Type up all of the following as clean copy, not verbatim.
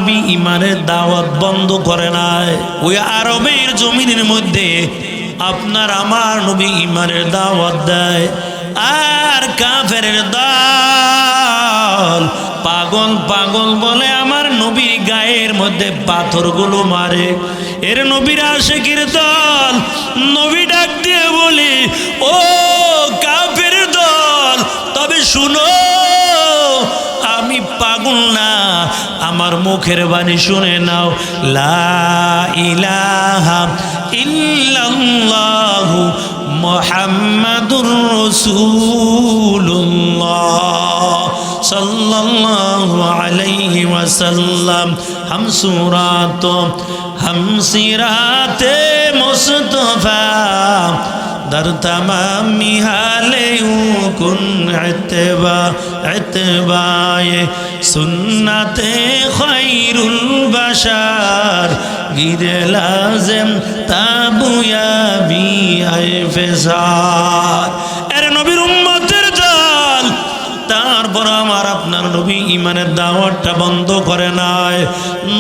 নবী ইমানের দাওয়াত বন্ধ করে নাই। ওই আরবের জমিনের মধ্যে আপনার আমার নবী ইমানের দাওয়াত দেয়, আর কাফেরের দল পাগল পাগল বলে আমার নবীর গায়ের মধ্যে পাথরগুলো মারে। এর নবীর আশিকের দল নবী ডাক দিয়ে বলে, ও কাফের দল, তবে শুনো, আমি পাগল না, আমার মুখের বাণী শুনে নাও। লা ইলাহা ইল্লাল্লাহু মুহাম্মাদুর রাসূলুল্লাহ সাল্লাল্লাহু আলাইহি ওয়াসাল্লাম। হাম সুরাত হাম সিরাতে মুস্তাফা در تمامی حالیوں کن اتباع سنت خیر البشر گیر لازم تابویابی ای فزار। এর নবীর উম্মতের দল, তারপর আমার আপনার নবী ইমানের দাওয়াতটা বন্ধ করে নাই।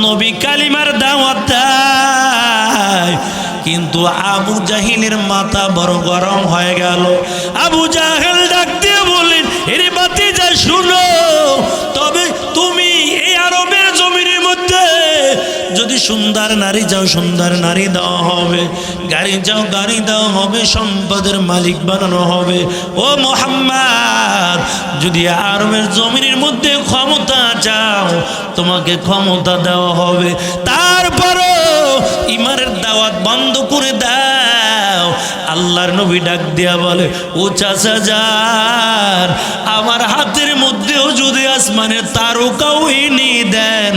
নবী কালিমার দাওয়াত দেয়, কিন্তু আবু জাহিলের মাথা বড় গরম হয়ে গেল। আবু জাহেল ডাক দিয়ে বললেন, এরে ভাতিজা শুনো, তবে তুমি এই আরবের জমিনের মধ্যে যদি সুন্দর নারী যাও সুন্দর নারী দেওয়া হবে, গাড়ি যাও গাড়ি দেওয়া হবে, সম্পদের মালিক বানানো হবে। ও মুহাম্মদ, যদি আরবের জমিনের মধ্যে ক্ষমতা চাও তোমাকে ক্ষমতা দেওয়া হবে, তারপরও ইমানের দাওয়াত বন্ধ করে দাও। আল্লাহর নবী ডাক দিয়া বলে, ও চাচা যান, আমার হাতের মধ্যেও যদি আসমানের তারকাও এনে দেন,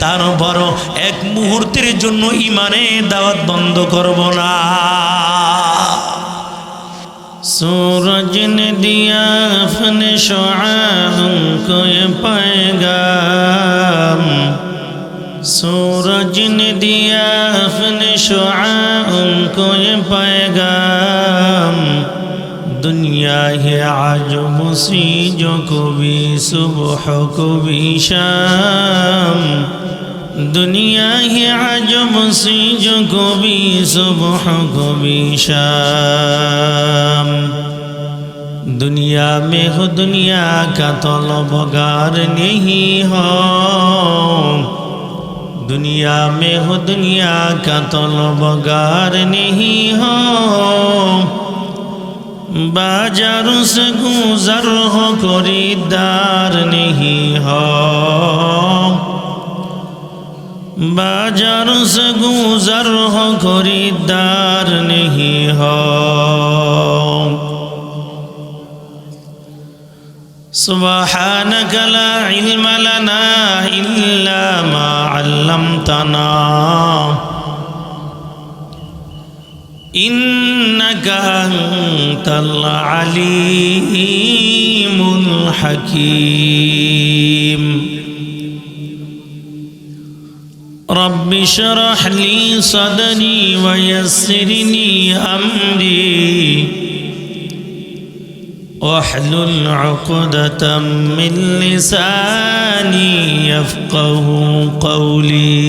তারপরও এক মুহূর্তের জন্য ইমানের দাওয়াত বন্ধ করব না। सूरज ने दिया अपने शुआओं को ये पैगाम, सूरज ने दिया अपने शुआओं को ये पैगाम, दुनिया है आज मुसीजो को भी सुबह को भी शाम, दुनिया ही अजब सी जो को भी सुबह को भी शाम। दुनिया में हो दुनिया का तलबगार नहीं हो, दुनिया में हो दुनिया का तलबगार नहीं हो, बाजारों से गुजर हो खरीदार नहीं हो, बाजारों से गुजर हो खरीदार नहीं हो। सुब्हानक ला इल्म लना इल्ला मा अल्लमतना इन्नका अंतल अलीमुल हकीम। रब्ब इश्रह ली सदरी वयस्सिरनी अमरी वहलुल उक़दतम मिन लिसानी यफ़क़हू क़ौली।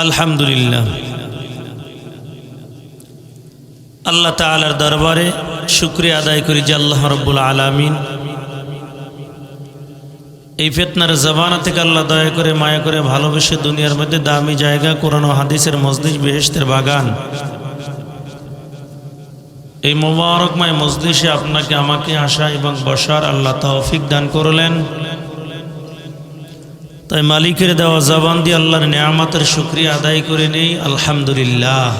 अल्हम्दुलिल्लाह, আল্লাহ তাআলার দরবারে শুকরিয়া আদায় করি যে আল্লাহ রাব্বুল আলামিন এই ফিতনার জমানা থেকে আল্লাহ দয়া করে মায়া করে ভালোবেসে দুনিয়ার মধ্যে দামি জায়গা কোরআন ও হাদিসের মজলিস বেহেশতের বাগান, এই মোবারকময় মজলিসে আপনাকে আমাকে আসা এবং বসার আল্লাহ তৌফিক দান করলেন। তাই মালিকের দেওয়া জবান দিয়ে আল্লাহর নিয়ামতের শুকরিয়া আদায় করে নেই, আলহামদুলিল্লাহ।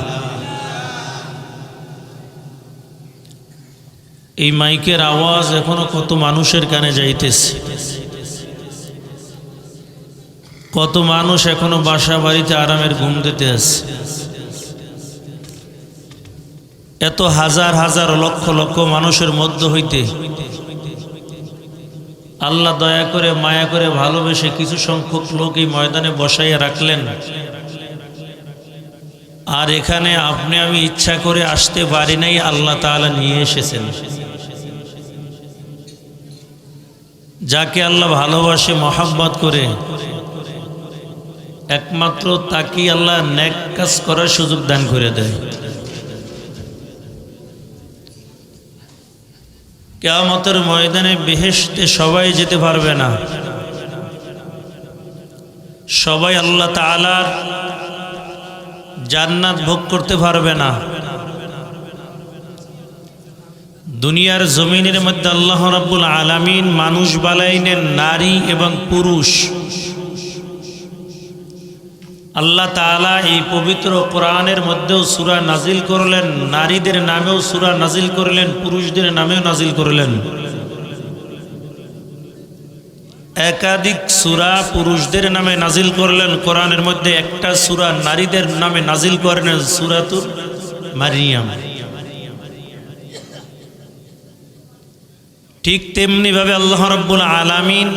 এই মাইকের আওয়াজ এখনো কত মানুষের কানে যাইতেছে, কত মানুষ এখনো বাসা বাড়িতে আরামের ঘুম দিতে আছে। এত হাজার হাজার লক্ষ লক্ষ মানুষের মধ্য হইতে আল্লাহ দয়া করে মায়া করে ভালোবেসে কিছু সংখ্যক লোক এই ময়দানে বসাইয়া রাখলেন। আর এখানে আপনি আমি ইচ্ছা করে আসতে পারি নাই, আল্লাহ তাআলা নিয়ে এসেছেন। যাকে আল্লাহ ভালোবাসে মহব্বত করে একমাত্র তাকেই আল্লাহ নেক কাজ করার সুযোগ দান করে দেয়। কিয়ামতের ময়দানে বেহেশতে সবাই যেতে পারবে না, সবাই আল্লাহ তাআলার জান্নাত ভোগ করতে পারবে না। দুনিয়ার জমিনের মধ্যে আল্লাহ রাব্বুল আলামিন মানুষ বানাইলেন নারী এবং পুরুষ। আল্লাহ তাআলা এই পবিত্র কোরআনের মধ্যেও সূরা নাজিল করলেন, নারীদের নামেও সূরা নাজিল করলেন, পুরুষদের নামেও নাজিল করলেন। একাধিক সূরা পুরুষদের নামে নাজিল করলেন, কোরআনের মধ্যে একটা সূরা নারীদের নামে নাজিল করলেন, সূরাতুল মারিয়াম। ঠিক তেমনি ভাবে আল্লাহ রাব্বুল আলামিন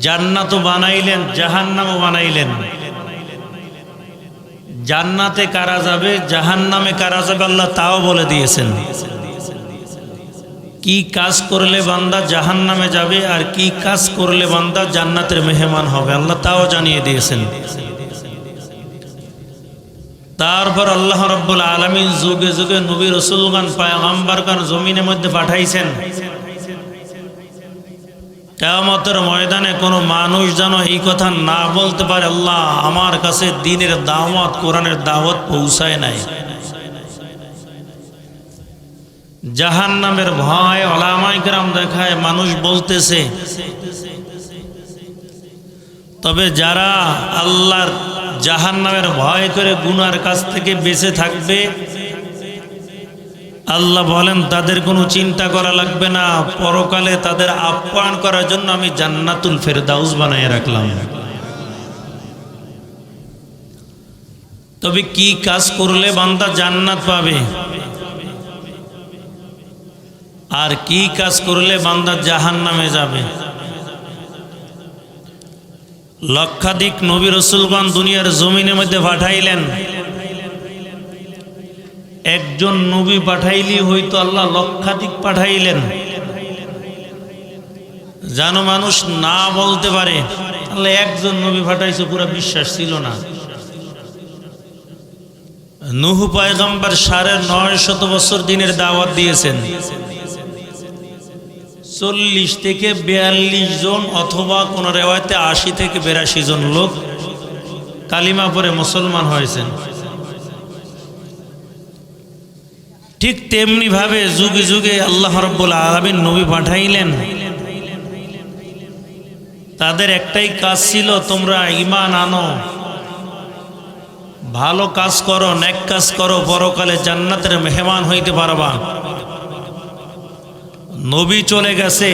জান্নাতও বানাইলেন, জাহান্নামও বানাইলেন। জান্নাতে কারা যাবে, জাহান্নামে কারা যাবে আল্লাহ তাও বলে দিয়েছেন। কি কাজ করলে বান্দা জাহান্নামে যাবে আর কি কাজ করলে বান্দা জান্নাতের মেহমান হবে আল্লাহ তাও জানিয়ে দিয়েছেন। তারপর আল্লাহ রাব্বুল আলামিন যুগে যুগে নবী রাসূলগণ পয়গম্বরগণ জমিনের মধ্যে পাঠাইছেন। কিয়ামতের ময়দানে কোনো মানুষ যেন এই কথা না বলতে পারে আল্লাহ আমার কাছে দ্বীনের দাওয়াত, কোরআনের দাওয়াত পৌঁছায় নাই। জাহান্নামের ভয় উলামায়ে কেরাম দেখায় মানুষ বলতেছে, তবে যারা আল্লাহর জাহান্নামের ভয় করে গুনার কাছ থেকে বেঁচে থাকবে আল্লাহ বলেন তাদের কোনো চিন্তা করা লাগবে না, পরকালে তাদের আপ্যায়ন করার জন্য আমি জান্নাতুল ফেরদাউস বানিয়ে রাখলাম। তবে কি কাজ করলে বান্দা জান্নাত পাবে আর কি কাজ করলে বান্দা জাহান্নামে যাবে? লক্ষাধিক নবী রাসূলগণ দুনিয়ার জমিনের মধ্যে পাঠাইলেন। একজন নবী পাঠাইলি হয়তো আল্লাহ লক্ষাধিক পাঠাইলেন, যেন মানুষ না বলতে পারে আল্লাহ একজন নবী পাঠাইছে, পুরো বিশ্বাস ছিল না। নূহ পয়গম্বর ৯৫০ বছর দিনের দাওয়াত দিয়েছেন। ৪০ থেকে ৪২ জন অথবা কোন রিওয়ায়াতে ৮০ থেকে ৮২ জন লোক কালিমা পড়ে মুসলমান হয়েছেন। ঠিক তেমনি ভাবে যুগে যুগে আল্লাহ রাব্বুল আলামিন নবী পাঠাইলেন। তাদের একটাই কাজ ছিল, তোমরা ঈমান আনো, ভালো কাজ করো, নেক কাজ করো, পরকালে জান্নাতের মেহমান হইতে পারবা। নবী চলে গেছে,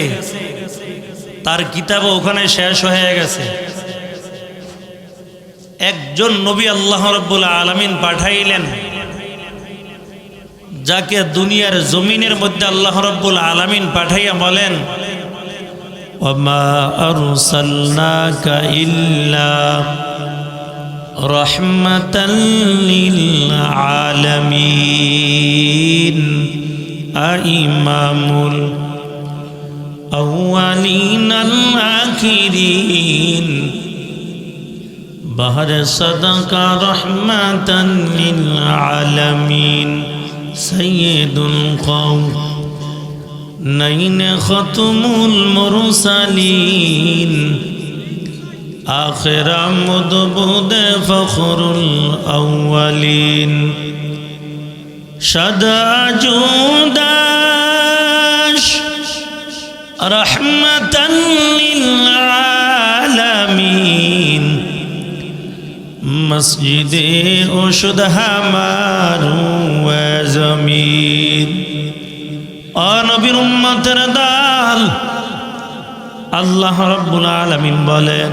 তার কিতাবও ওখানে শেষ হয়ে গেছে। একজন নবী আল্লাহ রাব্বুল আলামিন পাঠাইলেন, যাকে দুনিয়ার জমিনের মধ্যে আল্লাহ রাব্বুল আলামিন পাঠাইয়া বলেন, ওয়ামা আরসালনাকা ইল্লা রাহমাতাল লিল আলামিন ইমামুল আউয়ালিন আল আখিরিন বাহর সাদাকা রাহমাতান লিল আলামিন সাইয়্যিদুল কওম নাইন খাতুমুল মুরসালিন আখির মুদবুদ ফখরুল আউয়ালিন সদা জুদাশ রাহমাতান লিল আলামিন মসজিদে ওশুদ হামারু ওয়া জমিন। ও নবীর উম্মতের দল, আল্লাহ রাব্বুল আলামিন বলেন,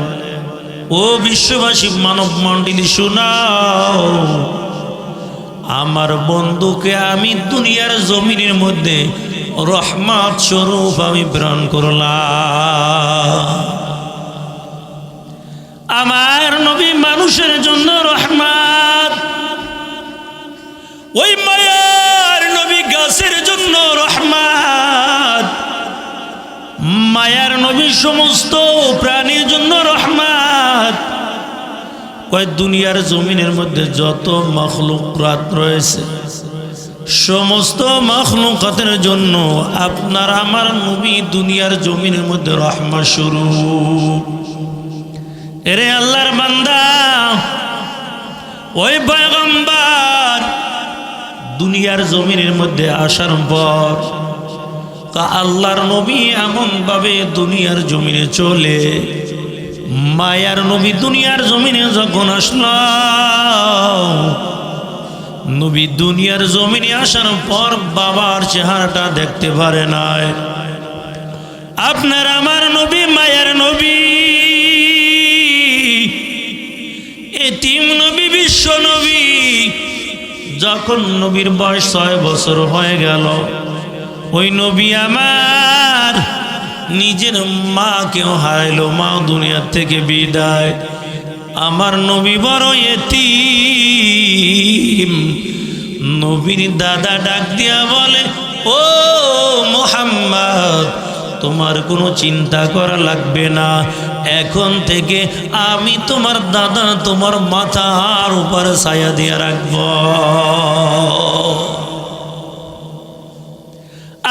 ও বিশ্ববাসী মানব মণ্ডলী শুনাও, আমার বন্ধুকে আমি দুনিয়ার জমিনের মধ্যে রহমত স্বরূপ আমি প্রেরণ করলাম। আমার নবী মানুষের জন্য রহমত, ওই মায়ার নবী গাছের জন্য রহমত, সমস্ত প্রাণীর জন্য রহমত। কয় দুনিয়ার জমিনের মধ্যে যত মখলুকাত রয়েছে সমস্ত মখলুকাতের জন্য আপনার আমার নবী দুনিয়ার জমিনের মধ্যে রহমত স্বরূপ। এরে আল্লাহর বান্দা, ওই পয়গম্বর দুনিয়ার জমিনের মধ্যে আসার পর আল্লাহর নবী এমন ভাবে দুনিয়ার জমিনে চলে, মায়ার নবী দুনিয়ার জমিনে যখন আসলো, নবী দুনিয়ার জমিনে আসার পর বাবার চেহারাটা দেখতে পারে নাই। আপনার আমার নবী মায়ার নবী, এতিম নবী, বিশ্ব নবী, যখন নবীর বয়স 6 বছর হয়ে গেল, ওই নবী আমার নিজের মাকেও হারাইলো, মা দুনিয়ার থেকে বিদায়। আমার নবী বড় এতিম। নবীর দাদা ডাক দিয়া বলে, ও মুহাম্মদ, তোমার কোনো চিন্তা করা লাগবে না, এখন থেকে আমি তোমার দাদা তোমার মাথার উপর ছায়া দিয়ে রাখব।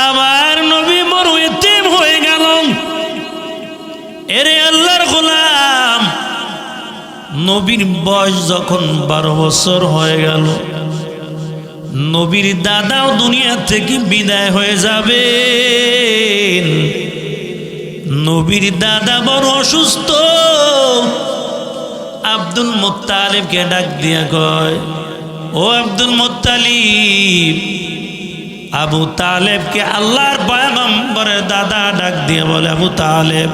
আমার নবী বড় এতিম হয়ে গেল। এরে আল্লাহর গোলাম, নবীর বয়স যখন 12 বছর হয়ে গেল, নবীর দাদাও দুনিয়া থেকে বিদায় হয়ে যাবে। নবীর দাদা বড় অসুস্থ। আব্দুল মুত্তালিবকে ডাক দিয়া কয়, ও আব্দুল মুত্তালিব। আবু তালেবকে আল্লাহর পয়গম্বরের দাদা ডাক দিয়ে বলে, আবু তালেব,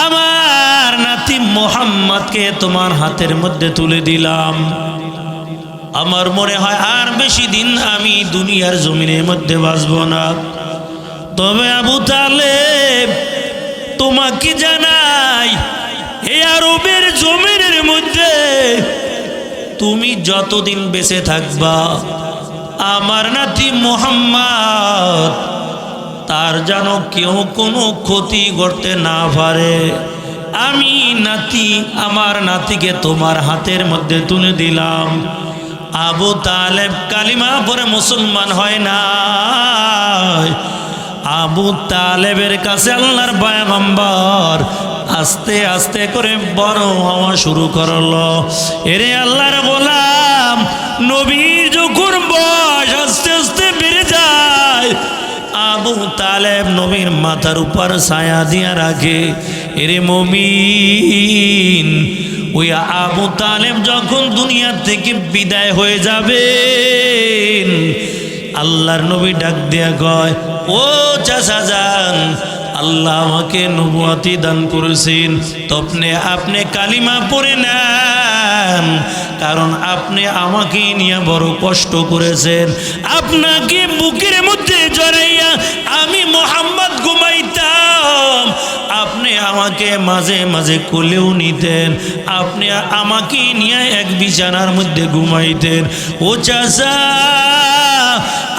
আমার নাতি মুহাম্মদকে তোমার হাতের মধ্যে তুলে দিলাম। আমার মনে হয় আর বেশি দিন আমি দুনিয়ার জমিনের মধ্যে বাঁচব না। তবে আবু তালেব, তোমাকে জানাই, এই আরবের জমিনের মধ্যে তুমি যতদিন বেঁচে থাকবা, আমার নাতি মুহাম্মদ তার যেন কেউ কোনো ক্ষতি করতে না পারে। আমি নাতি, আমার নাতিকে তোমার হাতের মধ্যে তুলে দিলাম। আবু তালেব কালিমা পরে মুসলমান হয় না। আবু তালেবের কাছে আল্লাহর পয়গম্বর আস্তে আস্তে করে বড় হওয়া শুরু করলো। এরে আল্লাহর গোলাম, নবীর যখন বয়স আস্তে আস্তে বেড়ে যায়, আবু তালেব নবীর মাথার উপর ছায়া দিয়া রাখে। এরে মুমিন, ওই আবু তালেব যখন দুনিয়া থেকে বিদায় হয়ে যাবে, আল্লাহর নবী ডাক দিয়া কয়, ও চাচা যান, আল্লাহ আমাকে নবুয়তি দান করেছেন, তো আপনি কালিমা পড়ে নেন, কারণ আপনি আমাকে নিয়ে বড় কষ্ট করেছেন। আপনাকে বুকের মধ্যে জড়াইয়া আমি মুহাম্মদ ঘুমাইতাম, আপনি আমাকে মাঝে মাঝে কোলেও নিতেন, আপনি আমাকে নিয়ে এক বিছানার মধ্যে ঘুমাইতেন। ও চাচা,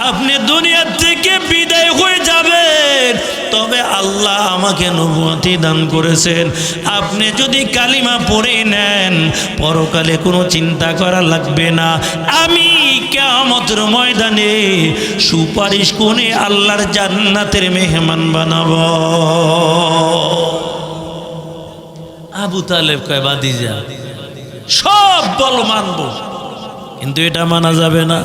আপনি দুনিয়া থেকে বিদায় হয়ে যাবেন, তবে আল্লাহ আমাকে নবুয়তি দান করেছেন। আপনি যদি কালিমা পড়ে নেন, পরকালে কোনো চিন্তা করা লাগবে না। আমি কিয়ামতের ময়দানে সুপারিশ করে আল্লাহর জান্নাতের মেহমান বানাবো। আবু তালেব কয়, বাদিজা, সব বল মানব, কিন্তু এটা মানা যাবে না,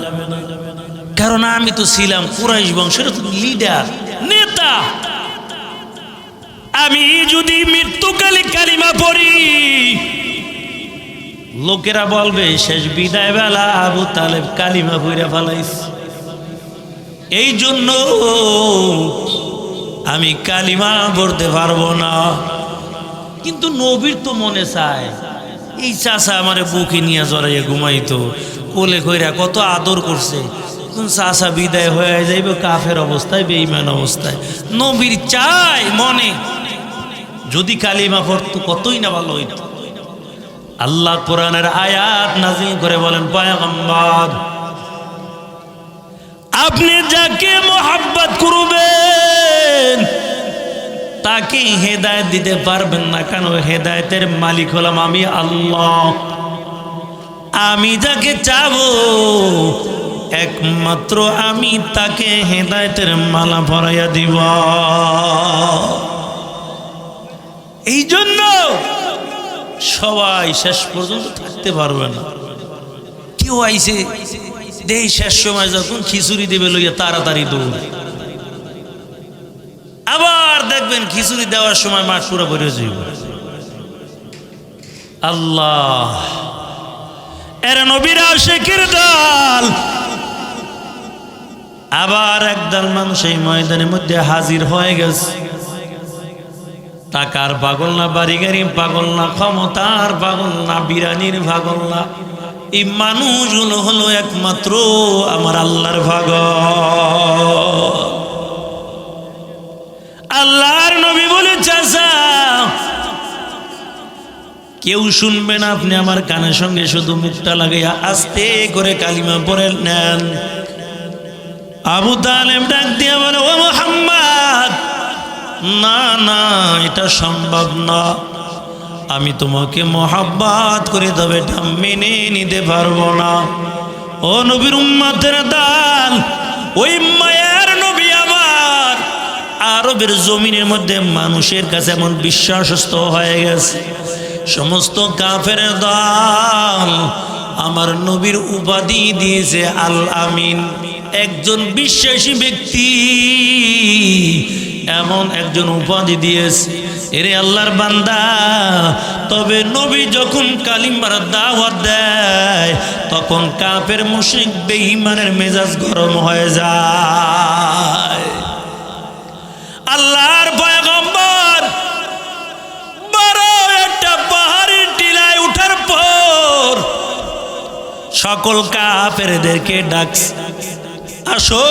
কারণ আমি তো ছিলাম কুরাইশ বংশের লিডার, নেতা। আমি যদি মৃত্যুকালে কালিমা পড়ি, লোকেরা বলবে শেষ বিদায় বেলা আবু তালেব কালিমা পড়ে ফেলাইছে। এই জন্য আমি কালিমা পড়তে পারবো না। কিন্তু নবীর তো মনে চায়, এই চাচা আমারে বুকে নিয়ে জড়াইয়া ঘুমাইতো, কোলে কইরা কত আদর করছে, চাচা বিদায় হয়ে যাইবে কাফের অবস্থায়, বেঈমান অবস্থায়। নবীর চাই মনে যদি কালিমা পড়তো কতই না ভালো হইত। আল্লাহ কোরআনের আয়াত নাযিল করে বলেন, পয়গম্বর, আপনি যাকে মহব্বত করবেন তাকে হেদায়েত দিতে পারবেন না, কেন? হেদায়েতের মালিক হলাম আমি আল্লাহ। আমি যাকে চাবো একমাত্র আমি তাকে হেদায়েতের মালা পরাইয়া দিব। এই জন্য সবাই শেষ পর্যন্ত থাকতে পারবে না। কেউ আইছে দেই শেষ সময় যখন খিচুড়ি দেবে লইয়া তাড়াতাড়ি দৌড়, আবার দেখবেন খিচুড়ি দেওয়ার সময় মাঠ পুরো ভরে যাইব। আল্লাহ, এরা নবীর আশিকের দল। আবার একদল মানুষ এই ময়দানের মধ্যে হাজির হয়ে গেছে। টাকার পাগল না, বাড়ি গাড়ি পাগল না, ক্ষমতার পাগল না, বিরানির পাগল না, এই মানুষগুলো হলো একমাত্র আমার আল্লাহর পাগল। আল্লাহর নবী বলে, চাচা কেউ শুনবে না, আপনি আমার কানের সঙ্গে শুধু মুখটা লাগাইয়া আস্তে করে কালিমা পড়ে নেন। আবু তালেব ডাক দিয়া বলে, ও মুহাম্মদ, না না, এটা সম্ভব না। আমি তোমাকে মহাব্বত করে তবে এটা মেনে নিতে পারবো না। ও নবীর উম্মতের দল, ওই মায়ের নবী আমার আরবের জমিনের মধ্যে মানুষের কাছে এমন বিশ্বাসস্থ হয়ে গেছে, সমস্ত কাফের দল আমার নবীর উপাধি দিয়েছে আল আমিন। একজন বিশ্বাসী ব্যক্তি এমন একজন উপাধি দিয়েছে, এরে আল্লাহর বান্দা। তবে নবী যখন কালিমার দাওয়াত দেয় তখন কাফের মুশরিক বেঈমানের মেজাজ গরম হয়ে যায়। আল্লাহর পয়গম্বর বড় একটা পাহাড়ের টিলায় উঠার পর সকল কাফেরদেরকে ডাকছে, আসো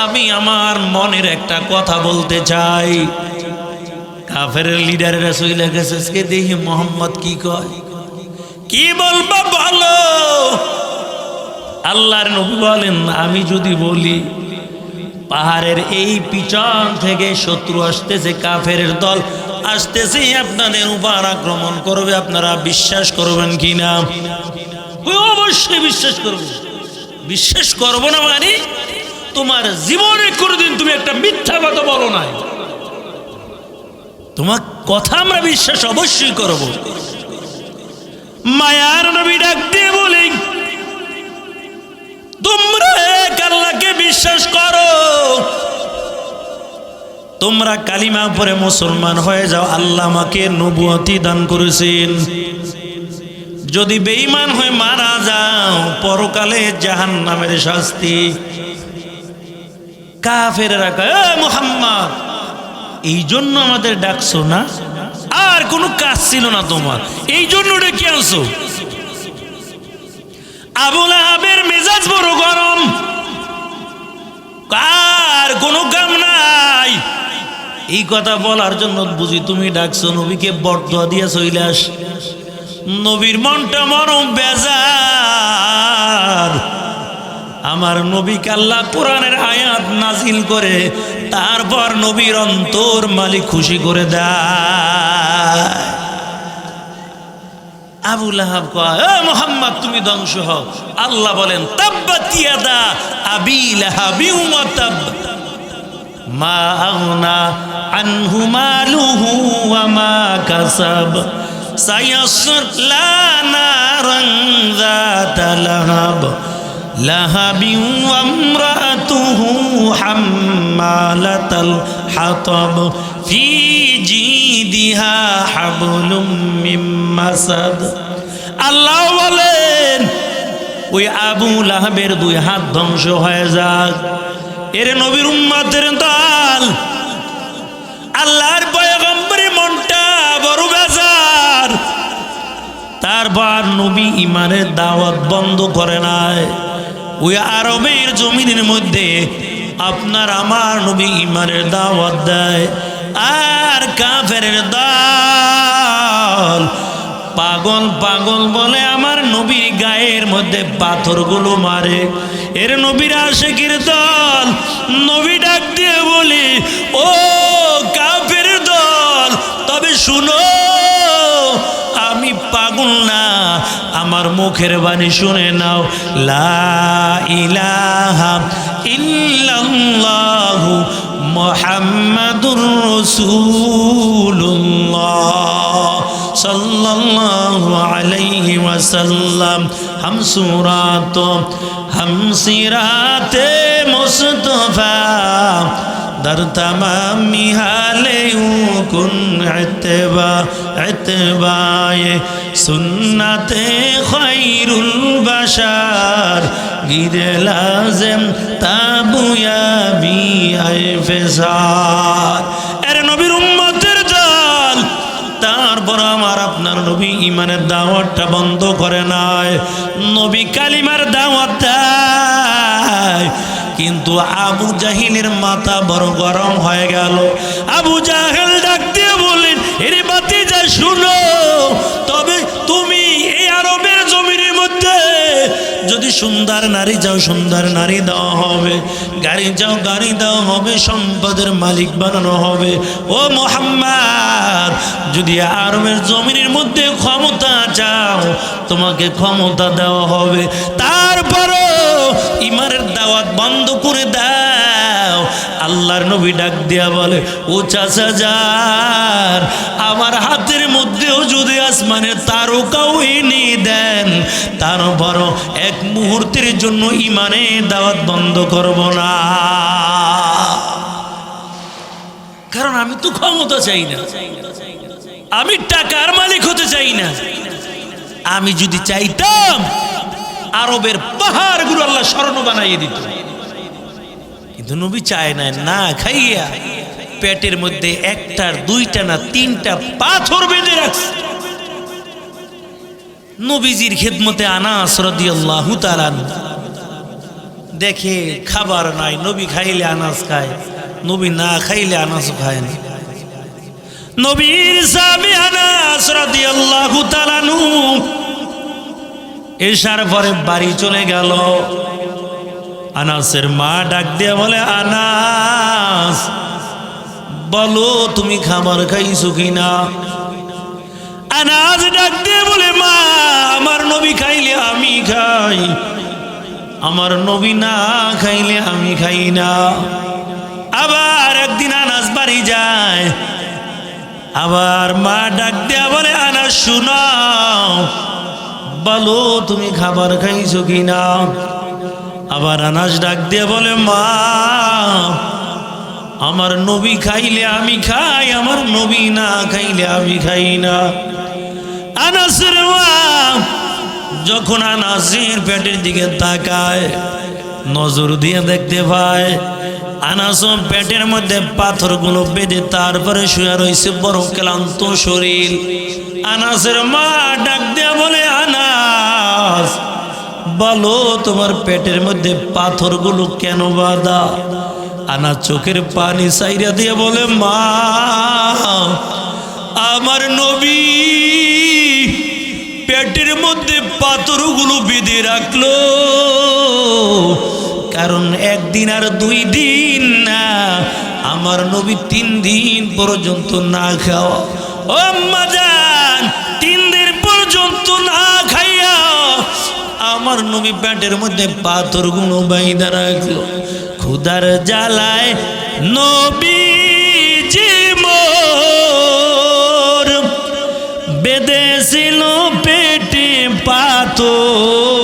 আমি আমার মনের একটা কথা বলতে চাই। কাফের লিডারেরা চলে গেছে, দেখি মোহাম্মদ কি কয়, কি বলবো বলো। আল্লাহর নবী বলেন, আমি যদি বলি পাহাড়ের এই পিছন থেকে শত্রু আসতেছে, কাফের দল আসতেছে, আপনাদের উপর আক্রমণ করবে, আপনারা বিশ্বাস করবেন কিনা? অবশ্যই বিশ্বাস করব। বিশ্বাস করবো না মানে তোমার জীবনে কোনোদিন তুমি একটা মিথ্যা কথা বলো নাই, তোমার কথা আমরা বিশ্বাস অবশ্যই করব। মায়ার নবী ডাক দিয়ে বলি, তোমরা এক আল্লাহকে বিশ্বাস করো, তোমরা কালিমা পড়ে মুসলমান হয়ে যাও, আল্লাহ আমাকে নবুয়তি দান করেছেন। যদি বেঈমান হয়ে মারা যাও পরকালে জাহান্নামের শাস্তি। কাফেররা কয়, এ মুহাম্মদ, এই জন্য আমাদের ডাকছো না? আর কোনো কাজ ছিল না তোমার, এই জন্য ডেকে আনছো? আবু লাহাবের মেজাজ বড় গরম, আর কোনো কাম নাই। এই কথা বলার জন্য বুঝি তুমি ডাকছো, নবীকে বরদোয়া দিয়া চলে আস। নবীর মনটা মরম বেজার। আমার নবীকে আল্লাহ কোরআনের আয়াত নাজিল করে তারপর নবীর অন্তর মালিক খুশি করে দেয়। আবু লাহাব কয়, এ মুহাম্মদ তুমি ধ্বংস হও। আল্লাহ বলেন, তাব্বাত ইয়াদা আবি লাহাবি ওয়া তাব মা আগনা আনহু মালুহু ওয়া মা কাসাব সায়াসলা নারান যাতা লাহাব লাহাবি ওয়া ইমরাতুহু হাম্মালাতাল হাতাব ফি জিদিহা হাবলুম মিন মাসাদ। আল্লাহ বলেন, ওই আবু লাহাবের দুই হাত ধ্বংস হয়ে যাক। এর নবীর উম্মতের দল, আল্লাহর পয়গম্বরের মনটা বড় বেজার। তারপর নবী ইমানের দাওয়াত বন্ধ করে নাই। ওই আরবের জমিনের মধ্যে আপনার আমার নবী ইমানের দাওয়াত দেয়, আর কাফেরের দল পাগল পাগল বলে আমার নবীর গায়ের মধ্যে পাথরগুলো মারে। এর নবীর আশিকের দল, নবী ডাক দিয়ে বলি, ও শুনো, আমি পাগল না, আমার মুখের বাণী শুনে নাও। লা ইলাহা ইল্লাল্লাহু মুহাম্মাদুর রাসূলুল্লাহ সাল্লাল্লাহু আলাইহি ওয়াসাল্লাম। হাম সুরাত হাম সিরাতে মুস্তাফা در تمام حالے کن اتباع سنت خیر البشر گیر لازم تابویابی فسار এরে নবীর উম্মতের দল, তারপর আমার আপনার নবী ইমানের দাওয়াতটা বন্ধ করে নাই, নবী কালিমার দাওয়াত দেয়। কিন্তু আবু জাহিলের মাথা বড় গরম হয়ে গেল। আবু জাহেল ডাক দিয়ে বললেন, এরে ভাতিজা শুনো, তবে তুমি এই আরবের জমিনের মধ্যে যদি সুন্দর নারী যাও সুন্দর নারী দেওয়া হবে, গাড়ি যাও গাড়ি দেওয়া হবে, সম্পদের মালিক বানানো হবে। ও মুহাম্মদ, যদি আরবের জমিনের মধ্যে ক্ষমতা চাও তোমাকে ক্ষমতা দেওয়া হবে। তারপরও ইমানের দাওয়াত বন্ধ করে দাও। আল্লাহর নবী ডাক দিয়া বলে, ও চাচা যান, আমার হাতের মধ্যেও যদি আসমানের তারকাও এনে দেন, তারপরও এক মুহূর্তের জন্য ইমানের দাওয়াত বন্ধ করব না। কারণ আমি তো ক্ষমতা চাই না, আমি টাকার মালিক হতে চাই না। আমি যদি চাইতাম আরবের পাহাড়গুলো আল্লাহ স্বর্ণ বানাইয়ে দিত, কিন্তু নবী চায় না। না খাইয়া পেটের মধ্যে একটার দুইটা না তিনটা পাথর বেঁধে রাখছে। নবীজির খেদমতে আনাস রাদিয়াল্লাহু তাআলা দেখে খাবার নাই, নবী খাইলে আনাস খায়, নবী না খাইলে আনাসও খায় না। নবীর সাহাবী আনাস রাদিয়াল্লাহু তাআলা এসার পরে বাড়ি চলে গেল। আনাসের মা ডাক দিয়ে বলে, আনাস বলো তুমি খাবার খাইছো কিনা? আনাস ডাক দিয়ে বলে, মা আমার নবী খাইলে আমি খাই, আমার নবী না খাইলে আমি খাই না। আবার একদিন আনাস বাড়ি যায়, আবার মা ডাক দিয়া বলে, আনাস শুনাও, বলো তুমি খাবার খাইছো কিনা? আবার আনাস ডাক দিয়ে বলে, মা আমার নবী খাইলে আমি খাই, আমার নবী না খাইলে আমি খাই না। আনাসের মা যখন আনাসের পেটের দিকে তাকায়, নজর দিয়ে দেখতে পায় আনাস পেটের মধ্যে পাথরগুলো বেঁধে তারপরে শুয়ে রয়েছে, বড় ক্লান্ত শরীর। আনাসের মা ডাক দিয়ে বলে, আনাস বলো তোমার পেটের মধ্যে পাথরগুলো কেন বাঁধা? আনাস চোখের পানি সাইরা দিয়ে বলে, মা আমার নবী পেটের মধ্যে পাথরগুলো বেঁধে রাখলো, কারণ একদিন আর 2 দিন না, আমার নবী 3 দিন পর্যন্ত না খাওয়া। ও আম্মা জান, 3 দিন পর্যন্ত না খাইয়া আমার নবী পেটের মধ্যে পাথরগুলো বাইন্ধা রাখলো। ক্ষুধার জ্বালায় নবীজি মোর বেঁধেছিল পেটে পাথর,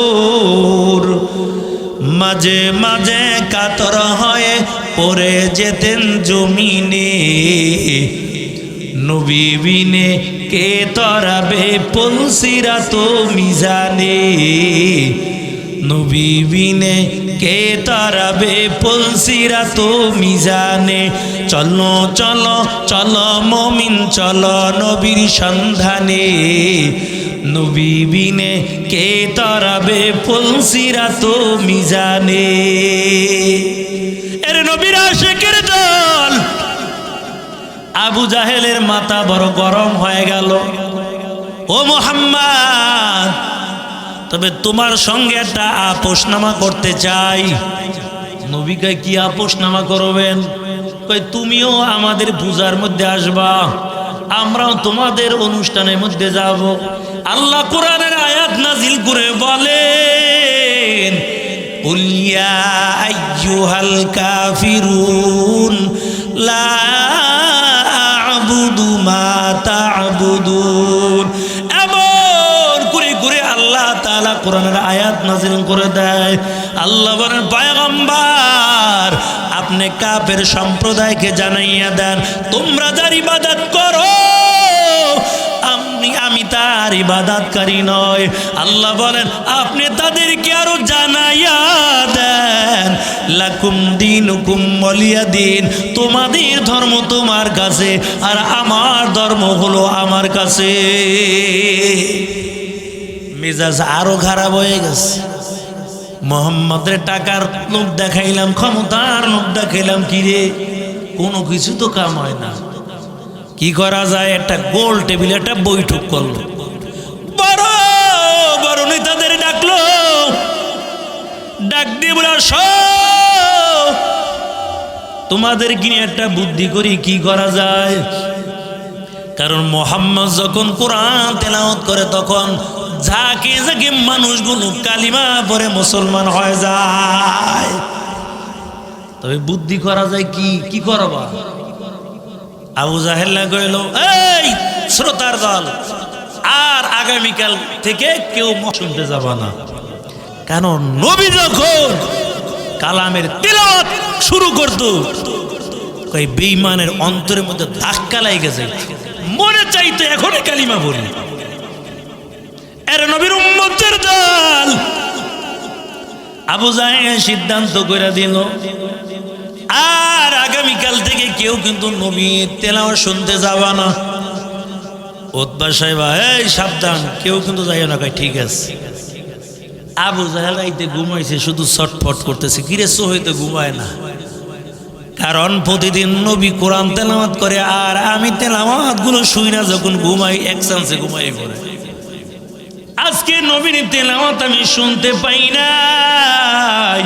মাঝে মাঝে কাতর হয়ে পড়ে যেতেন জমিনে, নবী বিনে কে তরাবে পলসিরাত মিজানে, নবী বিনে কে তরাবে পলসিরাত মিজানে। চলো চলো চলো মুমিন চলো নবীর সন্ধানে, নবী বিনে কে তরাবে পলসিরাত মিজানে। এর নবীর আশিকের দল। আবু জাহেলের মাথা বড় গরম হয়ে গেল। ও মুহাম্মদ, তবে তোমার সঙ্গে একটা আপোষনামা করতে চাই। নবী কয়, কি আপোষনামা করবেন? কয়, তুমিও আমাদের পূজার মধ্যে আসবা, আমরাও তোমাদের অনুষ্ঠানের মধ্যে যাব। আল্লাহ কোরআনের আয়াত নাজিল করে বলেন, কুল ইয়া আইয়ুহাল কাফিরুন লা আ'বুদু মা তা'বুদুন। এমন করে করে আল্লাহ তাআলা কোরআনের আয়াত নাজিল করে দেয়। আল্লাহ বলেন, পয়গম্বর আপনি কাফের সম্প্রদায়কে জানাইয়া দেন, তোমরা যার ইবাদত করো আমি তার ইবাদতকারী নয়। আল্লাহ বলেন, আপনি তাদেরকে আরো জানাইয়া দেন, লাকুম দীনুকুম ওয়ালিয়া দীন, তোমাদের ধর্ম তোমার কাছে আর আমার ধর্ম হলো আমার কাছে। মেজাজ আরো খারাপ হয়ে গেছে। মোহাম্মদের টাকার লোভ দেখাইলাম, ক্ষমতার লোভ দেখাইলাম, কি রে কোনো কিছু তো কাম হয় না। কি করা যায়? একটা গোল টেবিলে একটা বৈঠক করলো, বড় বড় নেতাদের ডাকলো, ডাক দিয়ে বলে, তোমাদের কিনে একটা বুদ্ধি করি কি করা যায়। কারণ মোহাম্মদ যখন কোরআন তেলাওয়াত করে তখন ঝাঁকে ঝাঁকে মানুষগুলো কালিমা পড়ে মুসলমান হয়ে যায়। তবে বুদ্ধি করা যায় কি কি করবা? আবু জাহেল কইল, এই শ্রোতার দল, আর আগামীকাল থেকে কেউ শুনতে যাবা না। কারণ নবী যখন কালামের তিলাওয়াত শুরু করতো, কই বেঈমানের অন্তরের মধ্যে ধাক্কা লাগে যায়, মনে চাইতো এখনই কালিমা বলি। এর নবীর উম্মতের দল আবু জাহেল সিদ্ধান্ত করে দিল, আর আগামীকাল থেকে কেউ কিন্তু নবী তেলাওয়াত শুনতে যাবা না। উতবা সাহেব, এই সাবধান, কেউ কিন্তু যাইও না। কই ঠিক আছে। আবু জাহেল রাইতে ঘুমাইছে, শুধু ছটফট করতেছে, কিরে সো হইতে ঘুমায় না। কারণ প্রতিদিন নবী কোরআন তেলাওয়াত করে, আর আমি তেলাওয়াত গুলো শুই না, যখন ঘুমাই এক চান্সে ঘুমাই পড়ে। আজকে নবীর তেলাওয়াত আমি শুনতে পাই নাই,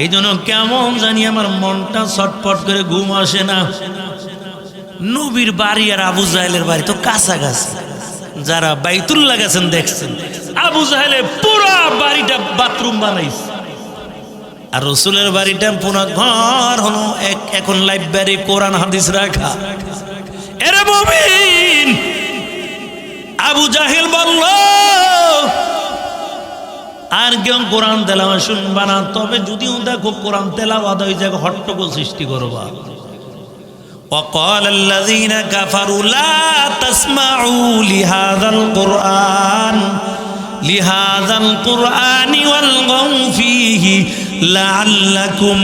এই জন্য কেমন জানি আমার মনটা ছটফট করে, ঘুম আসে না। নবীর বাড়ি আর আবু জাহেলের বাড়ি তো কাছাকাছি, যারা বাইতুল্লাহ গেছেন দেখছেন, আবু জাহেলে পুরা বাড়িটা বাথরুম বানাইছে, আর রসুলের বাড়িটা পুরা ঘর হলো এখন লাইব্রেরি, কোরআন হাদিস রাখা। এরে মুমিন, আবু জাহেল বলল, আর কেউ কোরআন তেলাওয়াত শুনবা না, তবে যদিও দেখো কোরআন তেলাওয়াত ওই জায়গায় হট্টগোল সৃষ্টি করবা। وقال الذين كفروا لا تسمعوا لهذا القرآن والغوا فيه لعلكم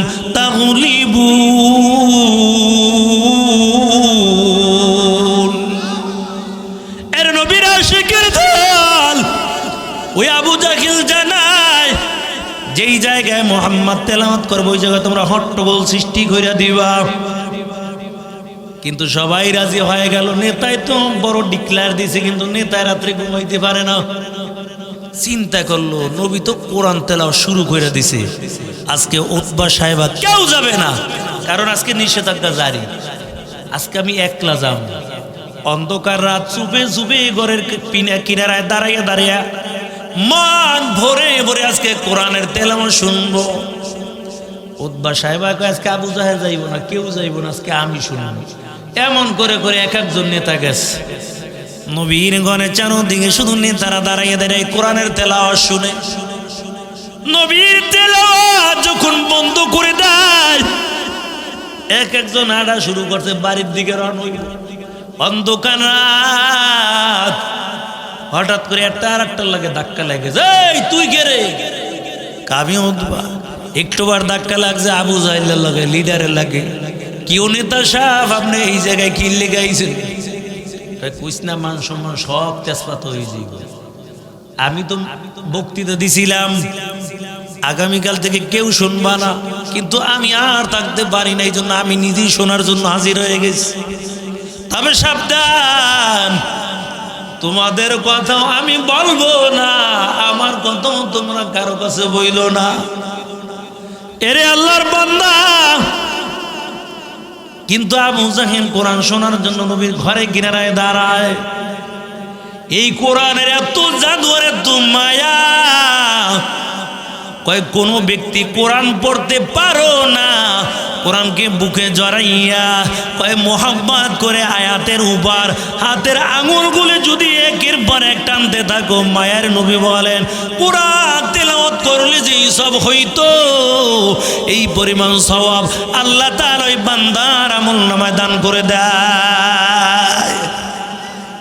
تغلبون। এর নবীর আশিকের দল ওই আবু জাহেল জানায়, যেই জায়গায় মুহাম্মদ তেলাওয়াত করবে ওই জায়গায় তোমরা হট্টগোল সৃষ্টি করে দিবা। কিন্তু সবাই রাজি হয়ে গেল। নেতাই তো বড় ডিক্লেয়ার দিছে, কিন্তু নেতায় রাত্রে ঘুমাইতে পারে না। চিন্তা করলো, নবী তো কোরআন তেলাওয়াত শুরু করে দিছে, আজকে উতবা সাহেবা কেউ যাবে না, কারণ আজকে নিষেধাজ্ঞা জারি। আজকে আমি একলা যাব, অন্ধকার রাত, চুপে চুপে ঘরের কিনারায় দাঁড়াইয়া দাঁড়াইয়া মান ভরে ভরে আজকে কোরআনের তেলাওয়াত শুনবো। উতবা সাহেবা আজকে আবু জাহেল যাইব না, কেউ যাইব না, আজকে আমি শুনবো। এমন করে করে এক একজন নেতা গেছে। নবীর গণে চারদিকে শুধু নেতারা দাঁড়াইয়া দাঁড়াই কোরআনের তেলাওয়াত শুনে। নবীর তেলাওয়াত যখন বন্ধ করে দেয়, এক একজন হাঁটা শুরু করছে, বাড়ির দিকে রওনা হইল। অন্ধকার রাত, হঠাৎ করে একটা আর একটার লাগে ধাক্কা লাগে, এই তুই কে রে? আমি উতবা। একটুবার ধাক্কা লাগছে আবু জাহেলের লাগে, লিডারের লাগে। কেউ নেতা সাহেব, আপনি এই জায়গায় কি লেগাইছেন? কুইসনা মান সম্মান সব তেজপাত হয়ে যাবে। আমি তো বক্তৃতা দিছিলাম আগামীকাল থেকে কেউ শুনবা না, কিন্তু আমি আর থাকতে পারি না, এই জন্য আমি নিজেই শোনার জন্য হাজির হয়ে গেছি। তবে সাবধান, তোমাদের কথাও আমি বলবো না, আমার কথাও তোমরা কারো কাছে বইলো না। এরে আল্লাহর বান্দা, কিন্তু আবু জাহেল কোরআন শোনার জন্য নবীর ঘরে কিনারায় দাঁড়ায়। এই কোরআনের এত জাদু আর এত মায়া, কয় কোনো ব্যক্তি কোরআন পড়তে পারো না, কোরআনকে বুকে জড়াইয়া কয় মোহাম্মত করে আয়াতের উপর হাতের আঙুলগুলো যদি একের পর এক টানতে থাকো, মায়ার নবী বলেন কোরআন তেলাওয়াত করলে যেই সব হইতো এই পরিমাণ সওয়াব আল্লাহ তাআলা ওই বান্দার আমলনামায় দান করে দেয়।